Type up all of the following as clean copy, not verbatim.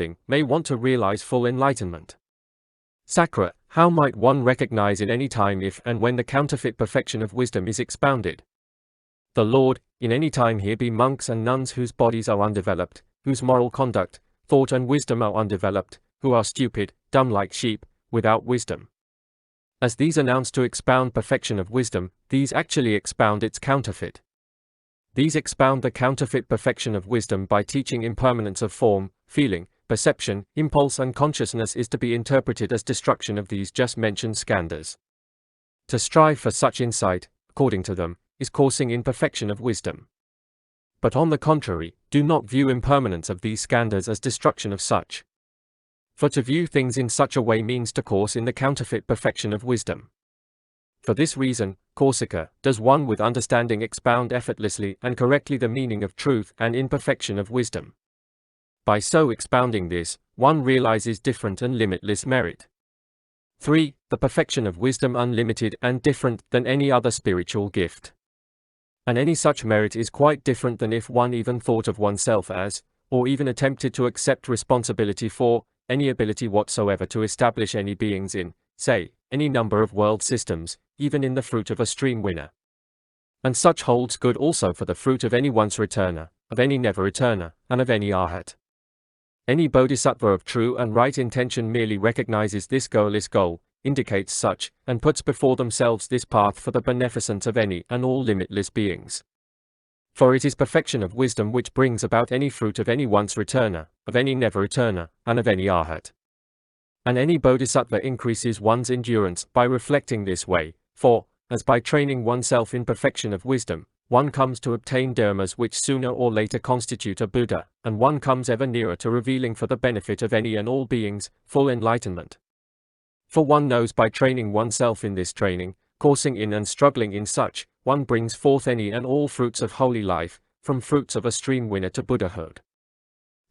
understanding, may want to realize full enlightenment. Sakra, how might one recognize it any time if and when the counterfeit perfection of wisdom is expounded? The Lord, in any time here be monks and nuns whose bodies are undeveloped, whose moral conduct, thought and wisdom are undeveloped, who are stupid, dumb like sheep, without wisdom. As these announce to expound perfection of wisdom, these actually expound its counterfeit. These expound the counterfeit perfection of wisdom by teaching impermanence of form, feeling, perception, impulse and consciousness is to be interpreted as destruction of these just mentioned skandhas. To strive for such insight, according to them, is coursing in perfection of wisdom. But on the contrary, do not view impermanence of these skandhas as destruction of such. For to view things in such a way means to course in the counterfeit perfection of wisdom. For this reason, Kausika, does one with understanding expound effortlessly and correctly the meaning of truth and imperfection of wisdom. By so expounding this, one realizes different and limitless merit. 3. The perfection of wisdom unlimited and different than any other spiritual gift. And any such merit is quite different than if one even thought of oneself as, or even attempted to accept responsibility for, any ability whatsoever to establish any beings in, say, any number of world systems, even in the fruit of a stream winner. And such holds good also for the fruit of any once returner, of any never returner, and of any arhat. Any bodhisattva of true and right intention merely recognizes this goal, indicates such, and puts before themselves this path for the beneficence of any and all limitless beings. For it is perfection of wisdom which brings about any fruit of any once returner, of any never returner, and of any arhat. And any bodhisattva increases one's endurance by reflecting this way, for, as by training oneself in perfection of wisdom, one comes to obtain dharmas which sooner or later constitute a Buddha, and one comes ever nearer to revealing for the benefit of any and all beings, full enlightenment. For one knows by training oneself in this training, coursing in and struggling in such, one brings forth any and all fruits of holy life, from fruits of a stream winner to Buddhahood.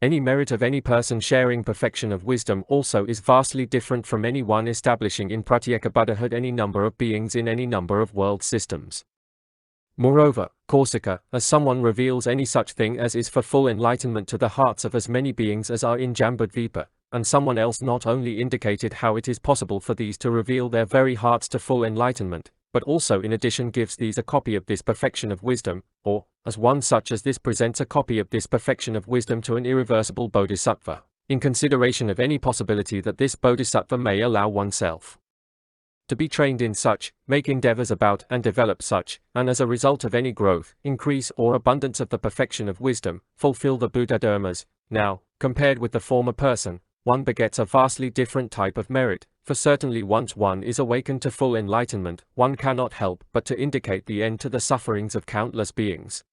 Any merit of any person sharing perfection of wisdom also is vastly different from any one establishing in pratyeka Buddhahood any number of beings in any number of world systems. Moreover, Kausika, as someone reveals any such thing as is for full enlightenment to the hearts of as many beings as are in Jambudvipa, and someone else not only indicated how it is possible for these to reveal their very hearts to full enlightenment, but also in addition gives these a copy of this perfection of wisdom, or, as one such as this presents a copy of this perfection of wisdom to an irreversible bodhisattva, in consideration of any possibility that this bodhisattva may allow oneself to be trained in such, make endeavors about and develop such, and as a result of any growth, increase or abundance of the perfection of wisdom, fulfill the Buddha dharmas. Now, compared with the former person, one begets a vastly different type of merit, for certainly once one is awakened to full enlightenment, one cannot help but to indicate the end to the sufferings of countless beings.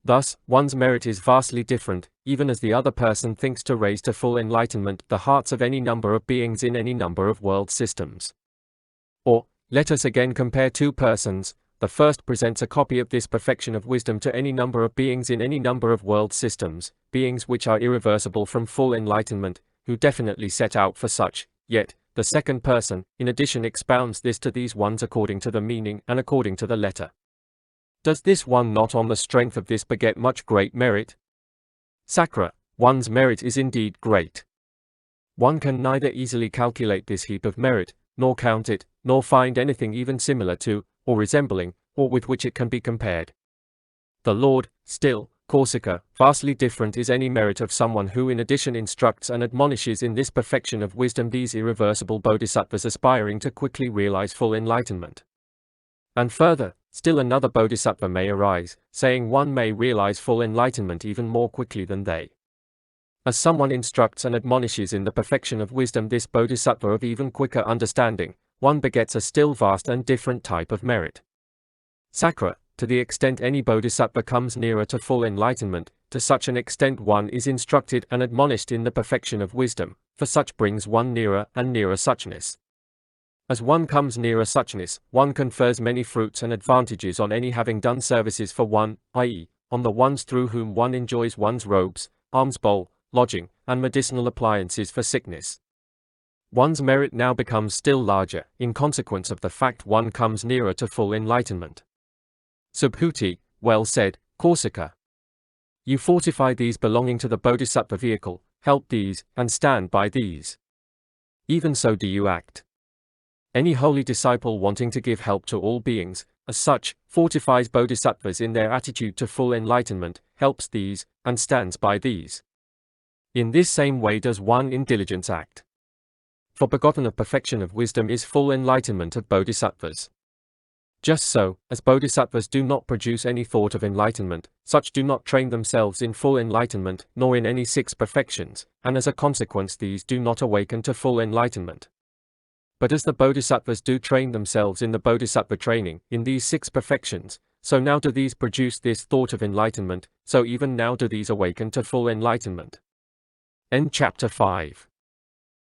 Thus, one's merit is vastly different, even as the other person thinks to raise to full enlightenment the hearts of any number of beings in any number of world systems. Or, let us again compare two persons. The first presents a copy of this perfection of wisdom to any number of beings in any number of world systems, beings which are irreversible from full enlightenment, who definitely set out for such, yet, the second person, in addition expounds this to these ones according to the meaning and according to the letter. Does this one not on the strength of this beget much great merit? Sakra, one's merit is indeed great. One can neither easily calculate this heap of merit, nor count it, nor find anything even similar to, or resembling, or with which it can be compared. The Lord, still, Kausika, vastly different is any merit of someone who in addition instructs and admonishes in this perfection of wisdom these irreversible bodhisattvas aspiring to quickly realize full enlightenment. And further, still another bodhisattva may arise, saying one may realize full enlightenment even more quickly than they. As someone instructs and admonishes in the perfection of wisdom this bodhisattva of even quicker understanding, one begets a still vast and different type of merit. Sakra, to the extent any bodhisattva comes nearer to full enlightenment, to such an extent one is instructed and admonished in the perfection of wisdom, for such brings one nearer and nearer suchness. As one comes nearer suchness, one confers many fruits and advantages on any having done services for one, i.e., on the ones through whom one enjoys one's robes, alms-bowl, lodging, and medicinal appliances for sickness. One's merit now becomes still larger, in consequence of the fact one comes nearer to full enlightenment. Subhuti, well said, Kausika. You fortify these belonging to the Bodhisattva-vehicle, help these, and stand by these. Even so do you act. Any holy disciple wanting to give help to all beings, as such, fortifies Bodhisattvas in their attitude to full enlightenment, helps these, and stands by these. In this same way does one in diligence act. For begotten of perfection of wisdom is full enlightenment of Bodhisattvas. Just so, as Bodhisattvas do not produce any thought of enlightenment, such do not train themselves in full enlightenment, nor in any six perfections, and as a consequence these do not awaken to full enlightenment. But as the Bodhisattvas do train themselves in the Bodhisattva-training, in these six perfections, so now do these produce this thought of enlightenment, so even now do these awaken to full enlightenment. End chapter 5.